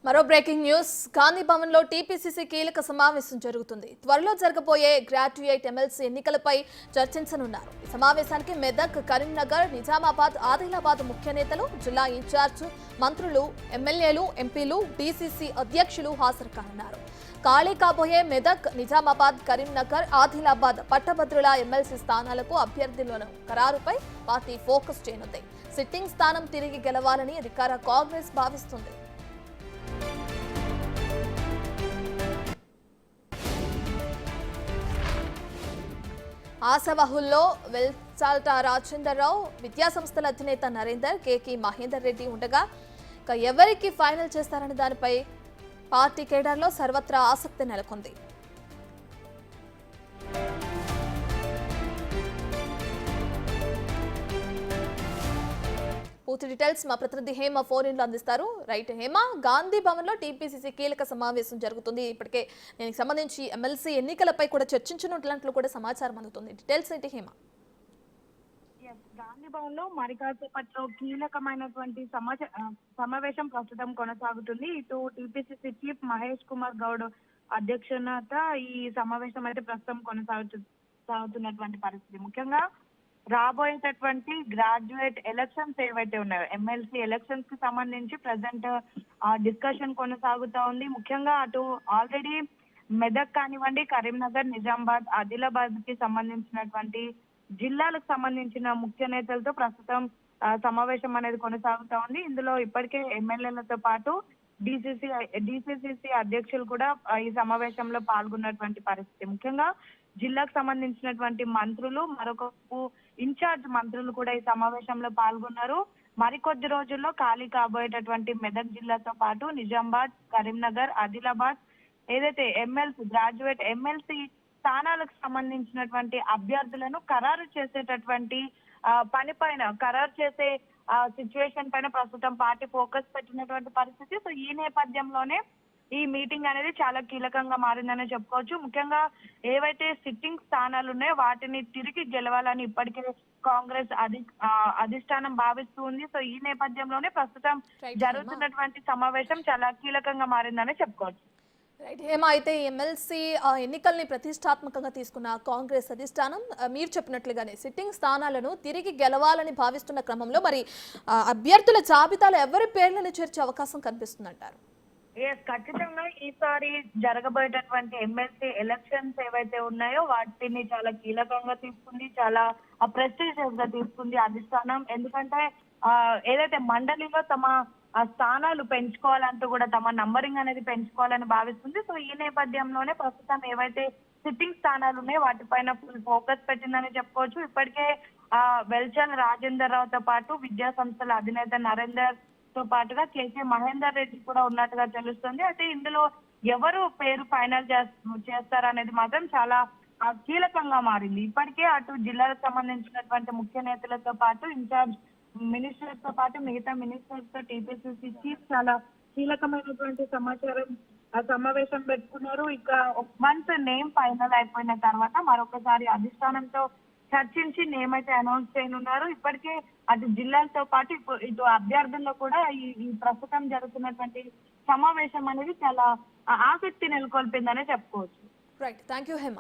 మరో breaking news Gandhi Bhavan లో TPCC కీలక సమావేశం జరుగుతుంది. త్వరలో జరగబోయే గ్రాడ్యుయేట్ ఎమ్మెల్సీ ఎన్నికలపై చర్చించనున్నారు. ఈ సమావేశానికి మెదక్, కరీంనగర్, నిజామాబాద్, ఆదిలాబాద్ ముఖ్య నేతలు, జిల్లా ఇన్ఛార్జ్ మంత్రులు, ఎమ్మెల్యేలు, ఎంపీలు, డీసీసీ అధ్యక్షులు హాజరు కానున్నారు. ఖాళీ కాబోయే మెదక్, నిజామాబాద్, కరీంనగర్, ఆదిలాబాద్ పట్టభద్రుల ఎమ్మెల్సీ స్థానాలకు అభ్యర్థులను ఖరారుపై పార్టీ ఫోకస్ చేయనుంది. సిట్టింగ్ స్థానం తిరిగి గెలవాలని అధికార కాంగ్రెస్ భావిస్తుంది. ఆశావహుల్లో వెల్సాల్ట రాజేందర్రావు, విద్యాసంస్థల అధినేత నరేందర్, కేకి మహేందర్ రెడ్డి ఉండగా ఎవరికి ఫైనల్ చేస్తారనే దానిపై పార్టీ కేడర్లో సర్వత్రా ఆసక్తి నెలకొంది. పూర్తి డీటెయిల్స్ మా ప్రతినిధి హేమ ఫోన్ ఇన్లో అందిస్తారు. రైట్ హేమ, గాంధీ భవన్ లో టీపీసీసీ కీలక సమావేశం జరుగుతుంది. ఇప్పటికే దీనికి సంబంధించి ఎమ్మెల్సీ ఎన్నికలపై కూడా చర్చించనున్నట్లు కూడా సమాచారం అందుతుంది. డీటెయిల్స్ ఏంటి హేమ? గాంధీ భవన్ లో మరి కాసేపట్లో కీలకమైనటువంటి సమావేశం ప్రస్తుతం కొనసాగుతుంది. ఇటు టీపీసీసీ చీఫ్ మహేష్ కుమార్ గౌడ్ అధ్యక్షత ఈ సమావేశం అయితే ప్రస్తుతం కొనసాగుతున్నటువంటి పరిస్థితి. ముఖ్యంగా రాబోయేటటువంటి గ్రాడ్యుయేట్ ఎలక్షన్స్ ఏవైతే ఉన్నాయో, ఎమ్మెల్సీ ఎలక్షన్స్ కి సంబంధించి ప్రజెంట్ డిస్కషన్ కొనసాగుతా ఉంది. ముఖ్యంగా అటు ఆల్రెడీ మెదక్ కానివ్వండి, కరీంనగర్, నిజామాబాద్, ఆదిలాబాద్ కి సంబంధించినటువంటి జిల్లాలకు సంబంధించిన ముఖ్య నేతలతో ప్రస్తుతం సమావేశం అనేది కొనసాగుతా ఉంది. ఇందులో ఇప్పటికే ఎమ్మెల్యేలతో పాటు డిసిసిసి అధ్యక్షులు కూడా ఈ సమావేశంలో పాల్గొన్నటువంటి పరిస్థితి. ముఖ్యంగా జిల్లాకు సంబంధించినటువంటి మంత్రులు, మరొక ఇన్ఛార్జ్ మంత్రులు కూడా ఈ సమావేశంలో పాల్గొన్నారు. మరికొద్ది రోజుల్లో ఖాళీ కాబోయేటటువంటి మెదక్ జిల్లాతో పాటు నిజామాబాద్, కరీంనగర్, ఆదిలాబాద్ ఏదైతే గ్రాడ్యుయేట్ ఎమ్మెల్సీ స్థానాలకు సంబంధించినటువంటి అభ్యర్థులను ఖరారు చేసేటటువంటి ఖరారు చేసే సిచ్యువేషన్ పైన ప్రస్తుతం పార్టీ ఫోకస్ పెట్టినటువంటి పరిస్థితి. సో ఈ నేపథ్యంలోనే ఈ మీటింగ్ అనేది చాలా కీలకంగా మారిందనే చెప్పుకోవచ్చు. ముఖ్యంగా ఏవైతే సిట్టింగ్ స్థానాలు ఉన్నాయో వాటిని తిరిగి గెలవాలని ఇప్పటికే కాంగ్రెస్ అధిష్టానం భావిస్తూ ఉంది. సో ఈ నేపథ్యంలోనే ప్రస్తుతం జరుగుతున్నటువంటి సమావేశం చాలా కీలకంగా మారిందనే చెప్పుకోవచ్చు. రైట్ హేమ, అయితే ఎమ్మెల్సీ ఎన్నికల్ని ప్రతిష్టాత్మకంగా తీసుకున్న కాంగ్రెస్ అధిష్టానం మీరు చెప్పినట్లుగానే సిట్టింగ్ స్థానాలను తిరిగి గెలవాలని భావిస్తున్న క్రమంలో మరి అభ్యర్థుల జాబితాలో ఎవరి పేర్లను చేర్చే అవకాశం కనిపిస్తుందంటారు? ఖచ్చితంగా ఈసారి జరగబోయేటటువంటి ఎమ్మెల్సీ ఎలక్షన్స్ ఏవైతే ఉన్నాయో వాటిని చాలా కీలకంగా తీసుకుంది, చాలా ప్రెస్టీజియస్ గా తీసుకుంది అధిష్టానం. ఎందుకంటే ఏదైతే మండలిలో తమ స్థానాలు పెంచుకోవాలంటూ కూడా తమ నంబరింగ్ అనేది పెంచుకోవాలని భావిస్తుంది. సో ఈ నేపథ్యంలోనే ప్రస్తుతం ఏవైతే సిట్టింగ్ స్థానాలు ఉన్నాయో వాటిపైన ఫుల్ ఫోకస్ పెట్టిందని చెప్పుకోవచ్చు. ఇప్పటికే వెల్చాల రాజేందర్ రావుతో పాటు విద్యా సంస్థల అధినేత నరేందర్ తో పాటుగా కేకే మహేందర్ రెడ్డి కూడా ఉన్నట్టుగా తెలుస్తుంది. అయితే ఇందులో ఎవరు పేరు ఫైనల్ చేస్తారనేది మాత్రం చాలా కీలకంగా మారింది. ఇప్పటికే అటు జిల్లాలకు సంబంధించినటువంటి ముఖ్య నేతలతో పాటు ఇన్ఛార్జ్ మినిస్టర్స్ తో పాటు మిగతా మినిస్టర్స్ తో టీపీసీసీ చీఫ్ చాలా కీలకమైనటువంటి సమావేశం పెట్టుకున్నారు. ఇక వన్స్ నేమ్ ఫైనల్ అయిపోయిన తర్వాత మరొకసారి అధిష్టానంతో చర్చించి నేమ్ అయితే అనౌన్స్ చేయనున్నారు. ఇప్పటికే అటు జిల్లాలతో పాటు ఇటు అభ్యర్థుల్లో కూడా ఈ ప్రస్తుతం జరుగుతున్నటువంటి సమావేశం అనేది చాలా ఆసక్తి నెలకొల్పిందనే చెప్పుకోవచ్చు. Right, thank you Hema.